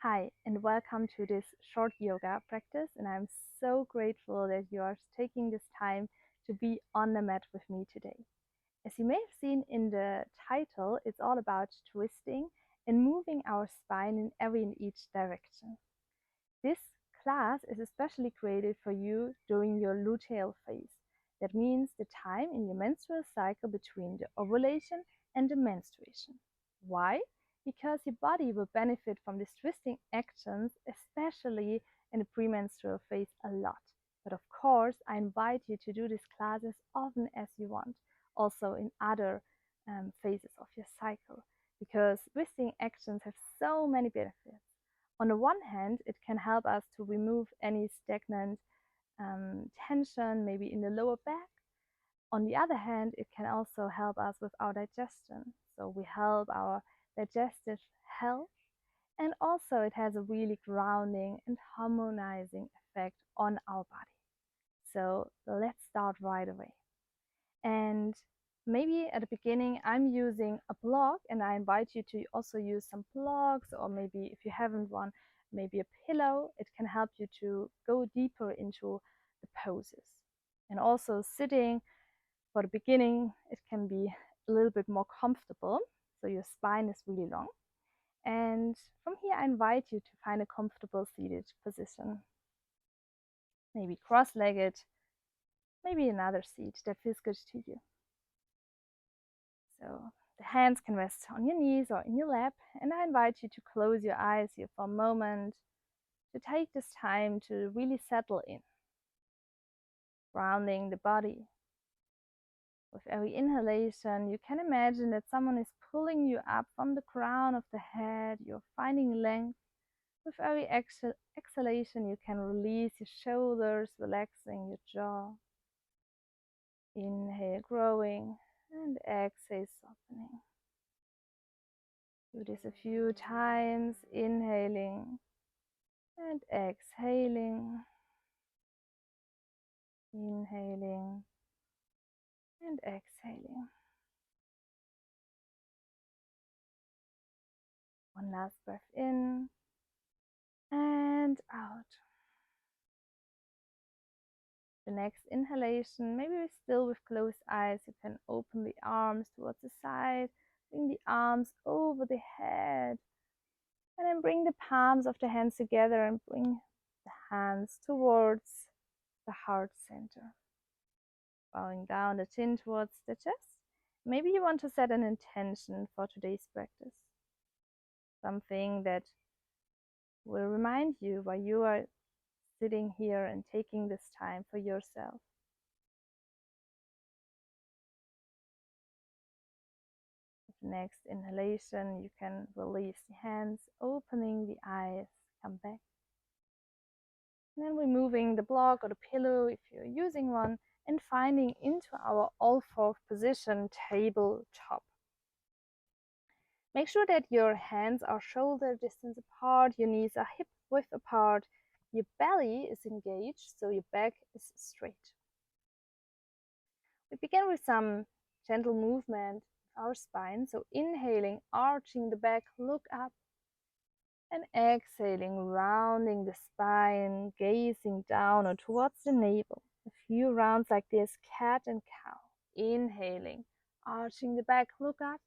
Hi, and welcome to this short yoga practice. And I'm so grateful that you are taking this time to be on the mat with me today. As you may have seen in the title, it's all about twisting and moving our spine in every and each direction. This class is especially created for you during your luteal phase. That means the time in your menstrual cycle between the ovulation and the menstruation. Why? Because your body will benefit from these twisting actions, especially in the premenstrual phase, a lot. But of course, I invite you to do this class as often as you want, also in other phases of your cycle, because twisting actions have so many benefits. On the one hand, it can help us to remove any stagnant tension, maybe in the lower back. On the other hand, it can also help us with our digestion. So we help our digestive health, and also it has a really grounding and harmonizing effect on our body. So let's start right away. And maybe at the beginning I'm using a blog, and I invite you to also use some blogs, or maybe if you haven't one, maybe a pillow. It can help you to go deeper into the poses. And also sitting for the beginning, it can be a little bit more comfortable, so your spine is really long. And from here I invite you to find a comfortable seated position, maybe cross-legged, maybe another seat that feels good to you. So the hands can rest on your knees or in your lap, and I invite you to close your eyes here for a moment, to take this time to really settle in, grounding the body. With every inhalation, you can imagine that someone is pulling you up from the crown of the head. You're finding length. With every exhalation, you can release your shoulders, relaxing your jaw. Inhale, growing, and exhale, softening. Do this a few times, inhaling and exhaling, inhaling and exhaling. One last breath in and out. The next inhalation, maybe still with closed eyes, you can open the arms towards the side, bring the arms over the head, and then bring the palms of the hands together and bring the hands towards the heart center. Bowing down the chin towards the chest. Maybe you want to set an intention for today's practice. Something that will remind you why you are sitting here and taking this time for yourself. With the next inhalation, you can release the hands, opening the eyes, come back. And then removing the block or the pillow if you're using one, and finding into our all-fourth position, tabletop. Make sure that your hands are shoulder distance apart, your knees are hip width apart, your belly is engaged, so your back is straight. We begin with some gentle movement of our spine, so inhaling, arching the back, look up, and exhaling, rounding the spine, gazing down or towards the navel. A few rounds like this, cat and cow. Inhaling, arching the back, look up,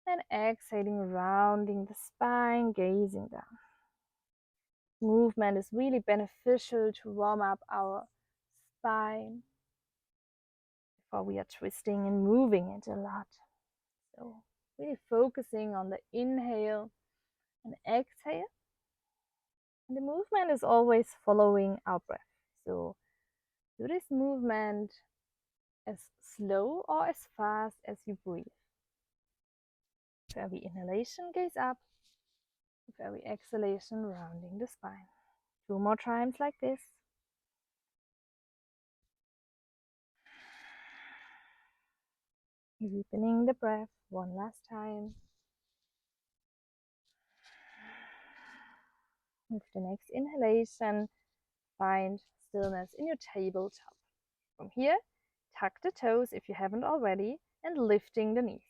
and exhaling, rounding the spine, gazing down. Movement is really beneficial to warm up our spine before we are twisting and moving it a lot. So really focusing on the inhale and exhale. And the movement is always following our breath. So do this movement as slow or as fast as you breathe. For every inhalation, gaze up. With every exhalation, rounding the spine. 2 more times like this. Deepening the breath one last time. With the next inhalation, find stillness in your tabletop. From here, tuck the toes if you haven't already, and lifting the knees.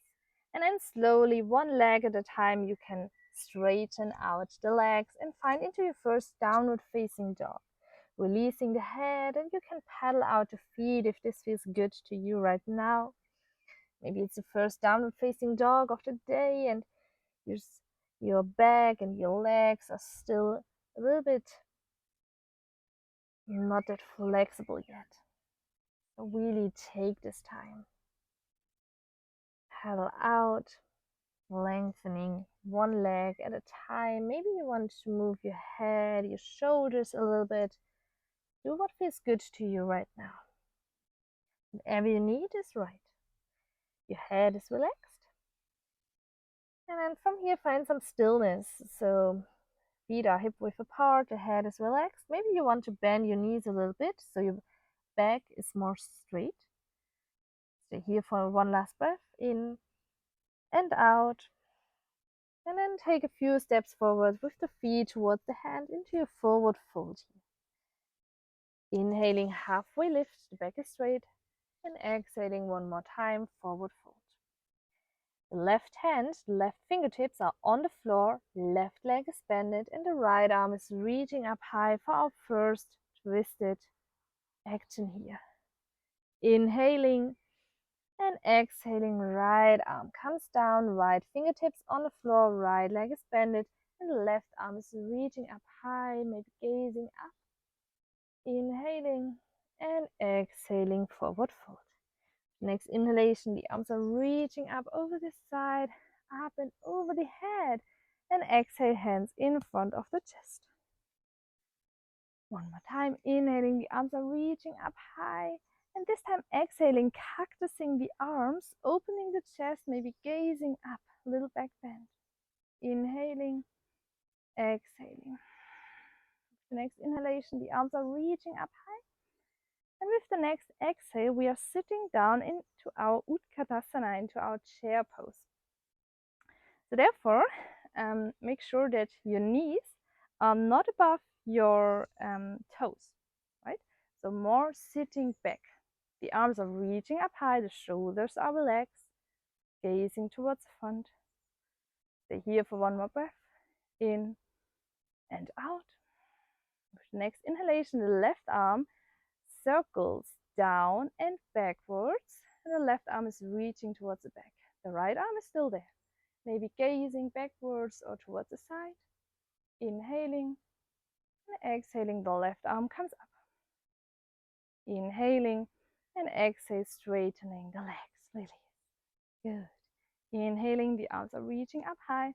And then slowly, one leg at a time, you can Straighten out the legs and find into your first downward facing dog. Releasing the head, and you can paddle out the feet if this feels good to you right now. Maybe it's the first downward facing dog of the day, and your back and your legs are still a little bit not that flexible yet. So really take this time. Paddle out, lengthening one leg at a time. Maybe you want to move your head, your shoulders a little bit. Do what feels good to you right now. Whatever you need is right. Your head is relaxed. And then from here, find some stillness. So feet are hip width apart, the head is relaxed. Maybe you want to bend your knees a little bit so your back is more straight. Stay here for one last breath, in and out. And then take a few steps forward with the feet towards the hand into your forward fold. Inhaling, halfway lift, the back is straight. And exhaling one more time, forward fold. The left hand, the left fingertips are on the floor, left leg is bended, and the right arm is reaching up high for our first twisted action here. Inhaling and exhaling, right arm comes down, right fingertips on the floor, right leg is bended, and the left arm is reaching up high, maybe gazing up. Inhaling and exhaling, forward fold. Next inhalation, the arms are reaching up over the side, up and over the head, and exhale, hands in front of the chest. One more time, inhaling, the arms are reaching up high, and this time exhaling, cactusing the arms, opening the chest, maybe gazing up, a little back bend. Inhaling, exhaling. The next inhalation, the arms are reaching up high. And with the next exhale, we are sitting down into our Utkatasana, into our chair pose. So therefore, make sure that your knees are not above your toes, right? So more sitting back. The arms are reaching up high, the shoulders are relaxed, gazing towards the front. Stay here for one more breath, in and out. With the next inhalation, the left arm circles down and backwards, and the left arm is reaching towards the back. The right arm is still there, maybe gazing backwards or towards the side. Inhaling and exhaling, the left arm comes up. Inhaling and exhale, straightening the legs, release. Good. Inhaling, the arms are reaching up high.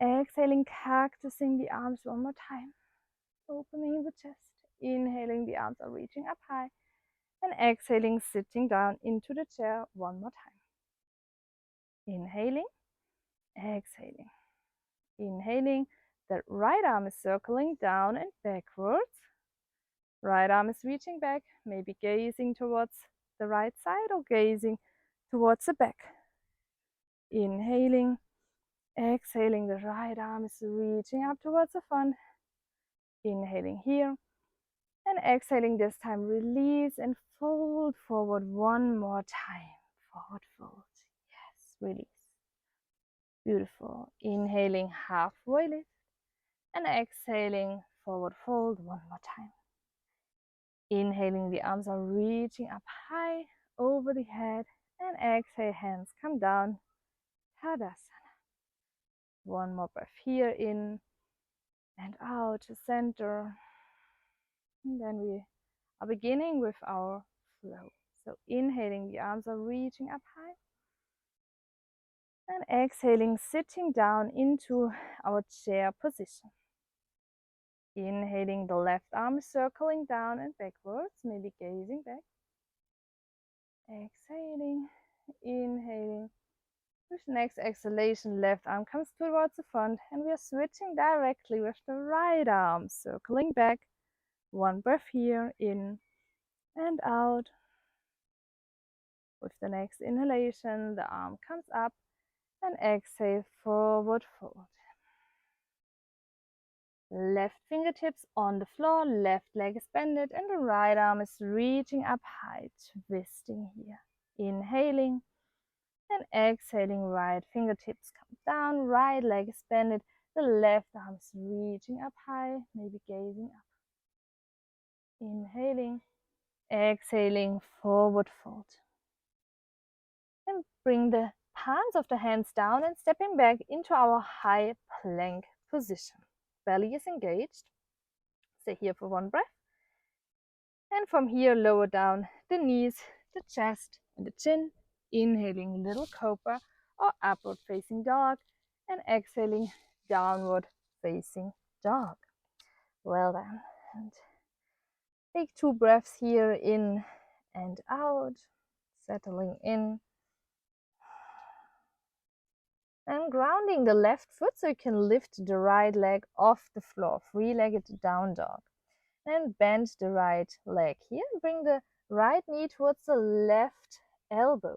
Exhaling, cactusing the arms one more time, opening the chest. Inhaling, the arms are reaching up high. And exhaling, sitting down into the chair one more time. Inhaling, exhaling. Inhaling, the right arm is circling down and backwards. Right arm is reaching back, maybe gazing towards the right side or gazing towards the back. Inhaling, exhaling, the right arm is reaching up towards the front. Inhaling here. And exhaling this time, release and fold forward one more time. Forward fold. Yes, release. Beautiful. Inhaling, halfway lift. And exhaling, forward fold one more time. Inhaling, the arms are reaching up high over the head. And exhale, hands come down. Tadasana. One more breath here, in and out to center. And then we are beginning with our flow. So inhaling, the arms are reaching up high. And exhaling, sitting down into our chair position. Inhaling, the left arm is circling down and backwards, maybe gazing back. Exhaling, inhaling. With the next exhalation, left arm comes towards the front, and we are switching directly with the right arm, circling back. One breath here, in and out. With the next inhalation, the arm comes up, and exhale, forward fold. Left fingertips on the floor, left leg is bended, and the right arm is reaching up high, twisting here. Inhaling And exhaling, right fingertips come down, right leg is bended, the left arm is reaching up high, maybe gazing up. Inhaling, exhaling, forward fold. And bring the palms of the hands down and stepping back into our high plank position. Belly is engaged. Stay here for one breath. And from here, lower down the knees, the chest, and the chin. Inhaling, little cobra or upward facing dog. And exhaling, downward facing dog. Well done. And take 2 breaths here, in and out, settling in. And grounding the left foot so you can lift the right leg off the floor, 3-legged down dog. And bend the right leg here. Bring the right knee towards the left elbow.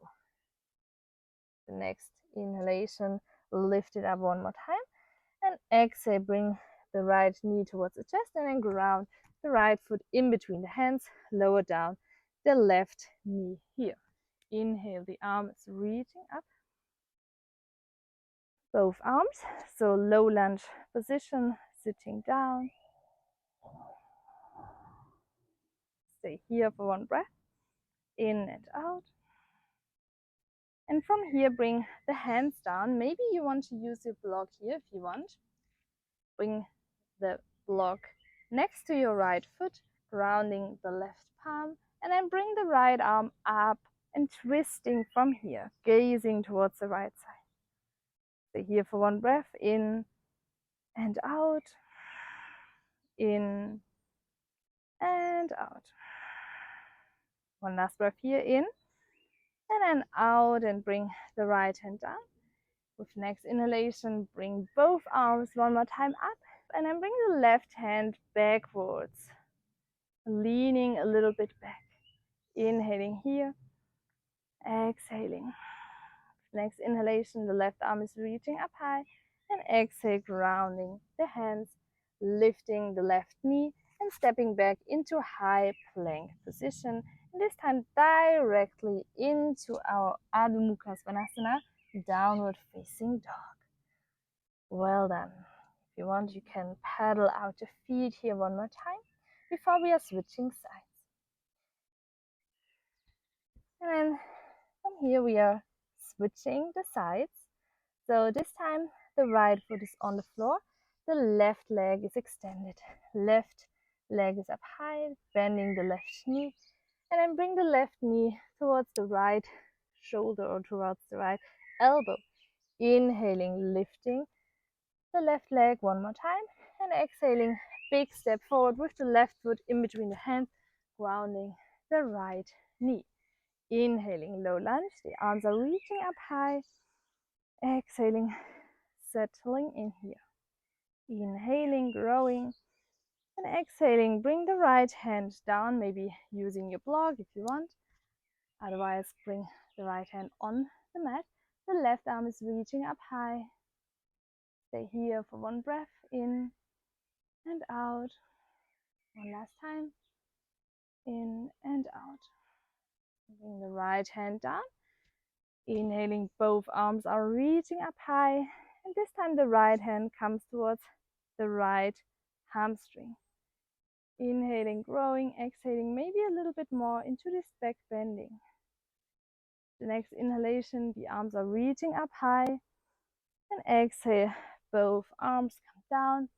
The next inhalation, lift it up one more time. And exhale, bring the right knee towards the chest and then ground the right foot in between the hands, lower down the left knee here. Inhale, the arm is reaching up. Both arms, so low lunge position, sitting down. Stay here for one breath, in and out. And from here, bring the hands down. Maybe you want to use your block here if you want. Bring the block next to your right foot, grounding the left palm, and then bring the right arm up and twisting from here, gazing towards the right side. Stay here for one breath, in and out, in and out. One last breath here, in and then out, and bring the right hand down. With next inhalation, bring both arms one more time up, and then bring the left hand backwards, leaning a little bit back. Inhaling here, exhaling. Next inhalation, the left arm is reaching up high, and exhale, grounding the hands, lifting the left knee, and stepping back into high plank position. And this time directly into our Adho Mukha Svanasana, downward facing dog. Well done. If you want, you can paddle out the feet here one more time before we are switching sides. And then from here we are switching the sides. So this time the right foot is on the floor, the left leg is extended, left leg is up high, bending the left knee, and then bring the left knee towards the right shoulder or towards the right elbow. Inhaling, lifting the left leg one more time, and exhaling, big step forward with the left foot in between the hands, grounding the right knee. Inhaling, low lunge, the arms are reaching up high. Exhaling, settling in here. Inhaling, growing, and exhaling, bring the right hand down, maybe using your block if you want. Otherwise, bring the right hand on the mat. The left arm is reaching up high. Stay here for one breath, in and out. One last time, in and out. Bring the right hand down. Inhaling, both arms are reaching up high. And this time the right hand comes towards the right hamstring. Inhaling, growing, exhaling, maybe a little bit more into this back bending. The next inhalation, the arms are reaching up high. And exhale, both arms come down,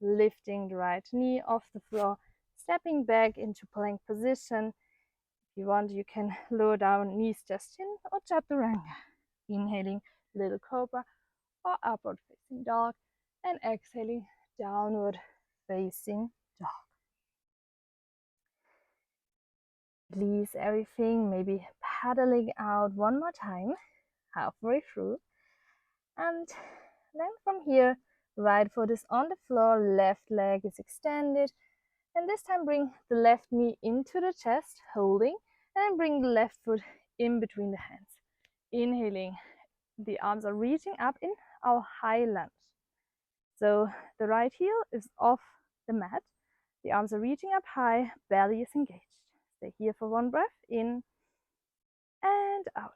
lifting the right knee off the floor, stepping back into plank position. If you want, you can lower down, knees just in, or chaturanga. Inhaling, little cobra or upward facing dog, and exhaling, downward facing dog. Release everything, maybe paddling out one more time, halfway through. And then from here, right foot is on the floor, left leg is extended. And this time bring the left knee into the chest, holding, and then bring the left foot in between the hands. Inhaling, the arms are reaching up in our high lunge. So the right heel is off the mat. The arms are reaching up high, belly is engaged. Stay here for one breath, in and out.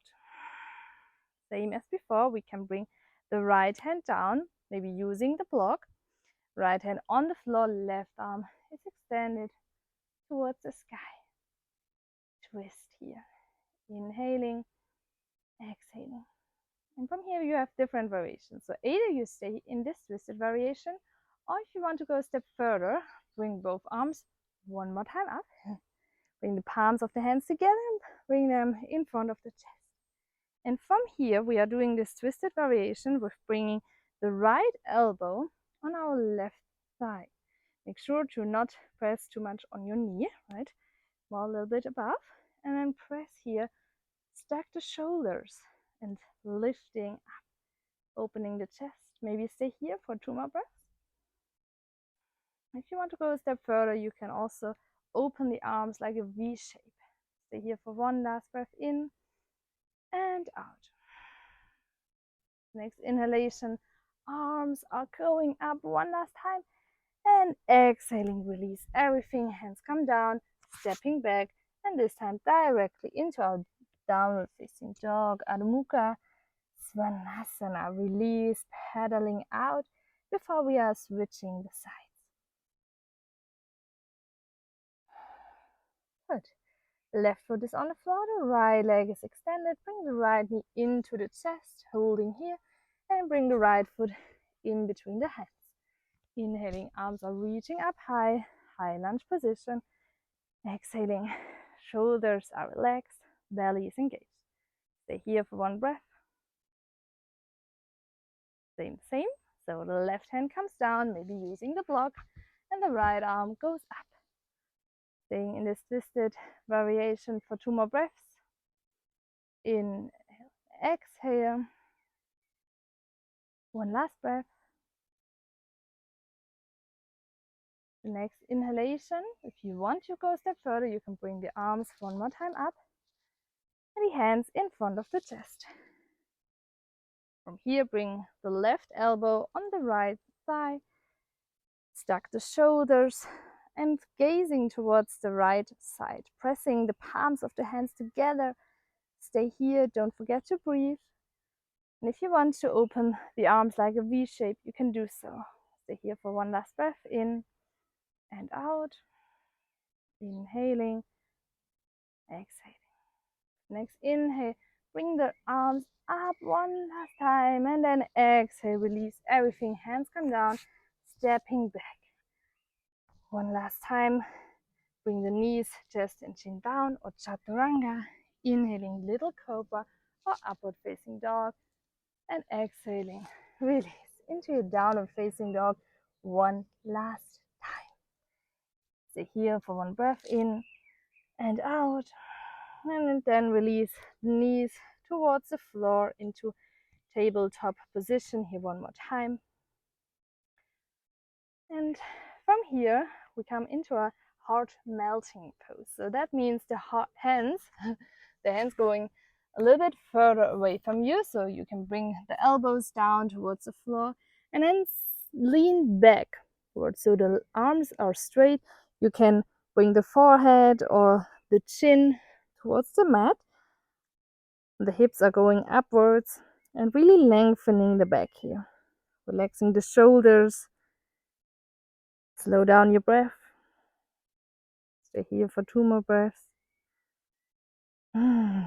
Same as before, we can bring the right hand down, maybe using the block. Right hand on the floor, left arm is extended towards the sky. Twist here. Inhaling, exhaling. And from here you have different variations. So either you stay in this twisted variation, or if you want to go a step further, bring both arms one more time up. Bring the palms of the hands together and bring them in front of the chest. And from here we are doing this twisted variation with bringing the right elbow on our left thigh. Make sure to not press too much on your knee, right? More a little bit above, and then press here. Stack the shoulders and lifting up, opening the chest. Maybe stay here for 2 more breaths. If you want to go a step further, you can also open the arms like a V shape. Stay here for 1 last breath in and out. Next inhalation, arms are going up 1 last time, and exhaling, release everything, hands come down, stepping back, and this time directly into our downward facing dog, Adho Mukha Svanasana. Release, pedaling out before we are switching the sides. Good. Left foot is on the floor, the right leg is extended. Bring the right knee into the chest, holding here, and bring the right foot in between the hands. Inhaling, arms are reaching up high, high lunge position. Exhaling, shoulders are relaxed, belly is engaged. Stay here for 1 breath. Same. So the left hand comes down, maybe using the block, and the right arm goes up. Staying in this twisted variation for 2 more breaths. Inhale, exhale. 1 last breath. The next inhalation, if you want to go a step further, you can bring the arms 1 more time up and the hands in front of the chest. From here, bring the left elbow on the right thigh, stack the shoulders, and gazing towards the right side, pressing the palms of the hands together. Stay here, don't forget to breathe. And if you want to open the arms like a V shape, you can do so. Stay here for 1 last breath, in and out. Inhaling, exhaling. Next inhale, bring the arms up 1 last time, and then exhale, release everything, hands come down, stepping back. 1 last time, bring the knees, chest and chin down, or chaturanga. Inhaling, little cobra or upward facing dog, and exhaling, release into your downward facing dog 1 last time. Stay here for 1 breath, in and out, and then release the knees towards the floor into tabletop position here 1 more time. And from here we come into a heart melting pose. So that means the hands going a little bit further away from you, so you can bring the elbows down towards the floor and then lean back towards, so the arms are straight. You can bring the forehead or the chin towards the mat. The hips are going upwards and really lengthening the back here, relaxing the shoulders. Slow down your breath. Stay here for 2 more breaths. 1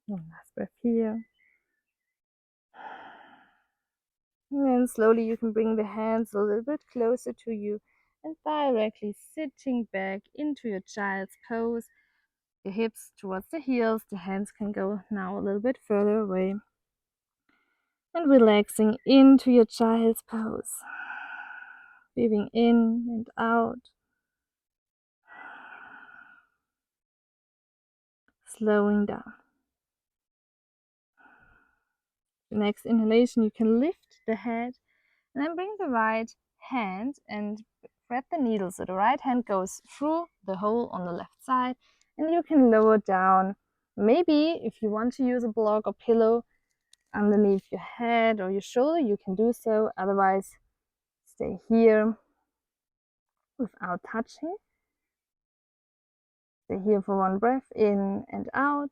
last breath here. And then slowly you can bring the hands a little bit closer to you and directly sitting back into your child's pose. The hips towards the heels, the hands can go now a little bit further away. And relaxing into your child's pose. Breathing in and out. Slowing down. The next inhalation, you can lift the head and then bring the right hand and thread the needle. So the right hand goes through the hole on the left side, and you can lower down. Maybe if you want to use a block or pillow underneath your head or your shoulder, you can do so. Otherwise, stay here without touching. Stay here for one breath, in and out.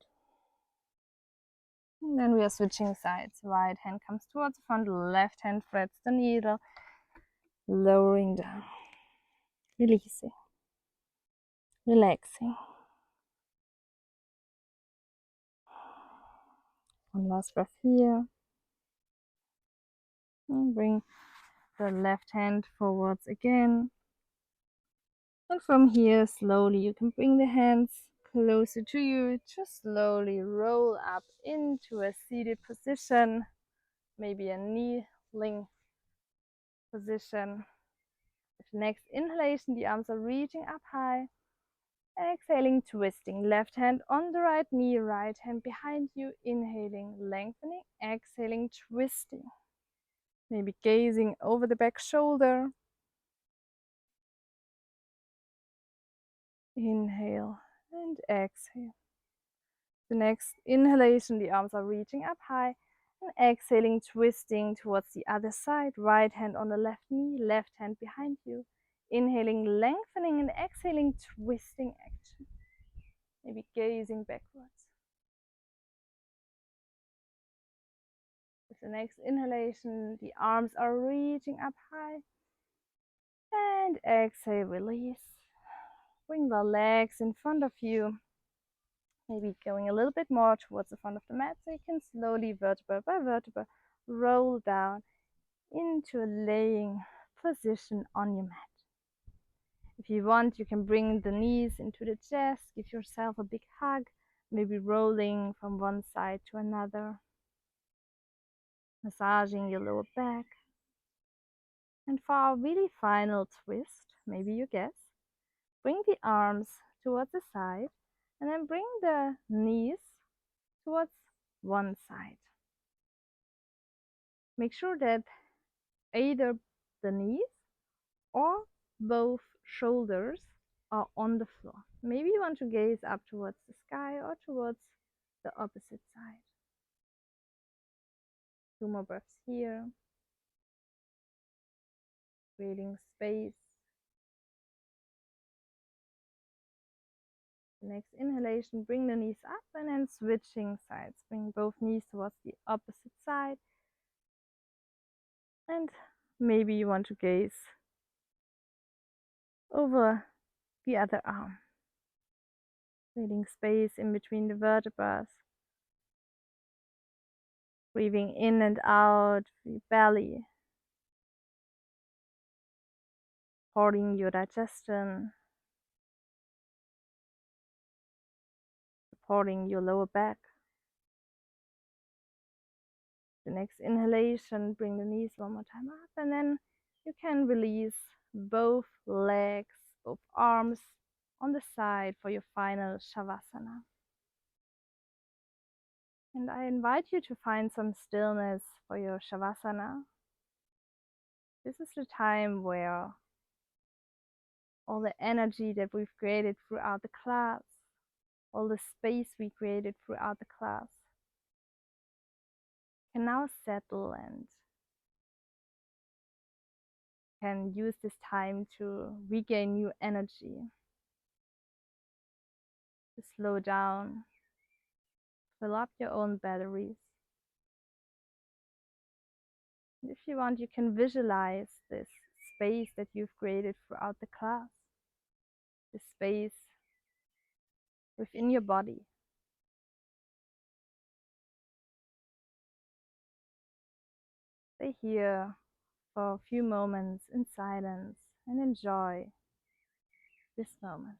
And then we are switching sides. Right hand comes towards the front, left hand threads the needle, lowering down, releasing, relaxing. One last breath here. And bring the left hand forwards again. And from here, slowly, you can bring the hands closer to you. Just slowly roll up into a seated position, maybe a kneeling position. With the next inhalation, the arms are reaching up high. Exhaling, twisting. Left hand on the right knee, right hand behind you. Inhaling, lengthening. Exhaling, twisting. Maybe gazing over the back shoulder. Inhale and exhale. The next inhalation, the arms are reaching up high. And exhaling, twisting towards the other side. Right hand on the left knee, left hand behind you. Inhaling, lengthening, and exhaling, twisting action. Maybe gazing backwards. With the next inhalation, the arms are reaching up high. And exhale, release. Bring the legs in front of you. Maybe going a little bit more towards the front of the mat, so you can slowly, vertebra by vertebra, roll down into a laying position on your mat. If you want, you can bring the knees into the chest, give yourself a big hug, maybe rolling from one side to another, massaging your lower back. And for our really final twist, maybe you guess, bring the arms towards the side and then bring the knees towards one side. Make sure that either the knees or both shoulders are on the floor. Maybe you want to gaze up towards the sky or towards the opposite side. 2 more breaths here, creating space. The next inhalation, bring the knees up and then switching sides. Bring both knees towards the opposite side. And maybe you want to gaze over the other arm, creating space in between the vertebrae. Breathing in and out the belly, supporting your digestion, supporting your lower back. The next inhalation, bring the knees one more time up, and then you can release both legs, both arms on the side for your final Shavasana. And I invite you to find some stillness for your Shavasana. This is the time where all the energy that we've created throughout the class, all the space we created throughout the class, can now settle and can use this time to regain new energy, to slow down, fill up your own batteries. And if you want, you can visualize this space that you've created throughout the class, this space within your body. Stay here for a few moments in silence and enjoy this moment.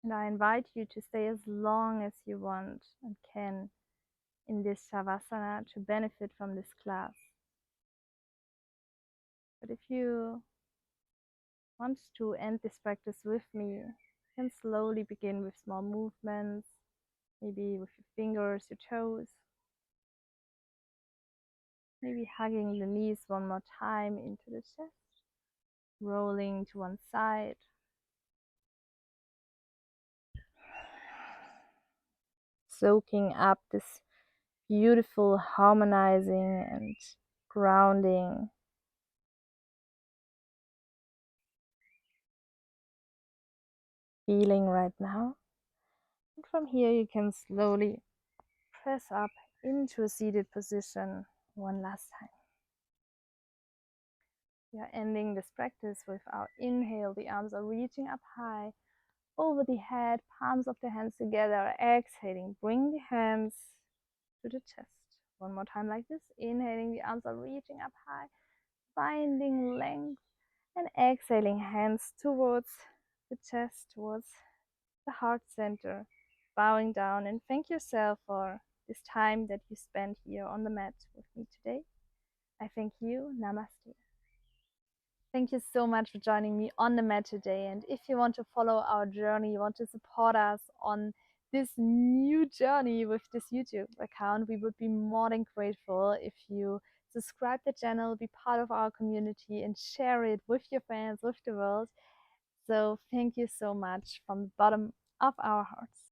And I invite you to stay as long as you want and can in this Shavasana to benefit from this class. But if you want to end this practice with me, you can slowly begin with small movements, maybe with your fingers, your toes. Maybe hugging the knees one more time into the chest, rolling to one side. soaking up this beautiful harmonizing and grounding feeling right now. And from here, you can slowly press up into a seated position one last time. We are ending this practice with our inhale. The arms are reaching up high over the head, palms of the hands together. Exhaling, bring the hands to the chest. One more time like this. Inhaling, the arms are reaching up high, finding length. And exhaling, hands towards the chest, towards the heart center, bowing down. And thank yourself for this time that you spent here on the mat with me today. I thank you. Namaste. Thank you so much for joining me on the mat today. And if you want to follow our journey, you want to support us on this new journey with this YouTube account, we would be more than grateful if you subscribe the channel, be part of our community, and share it with your friends, with the world. So thank you so much from the bottom of our hearts.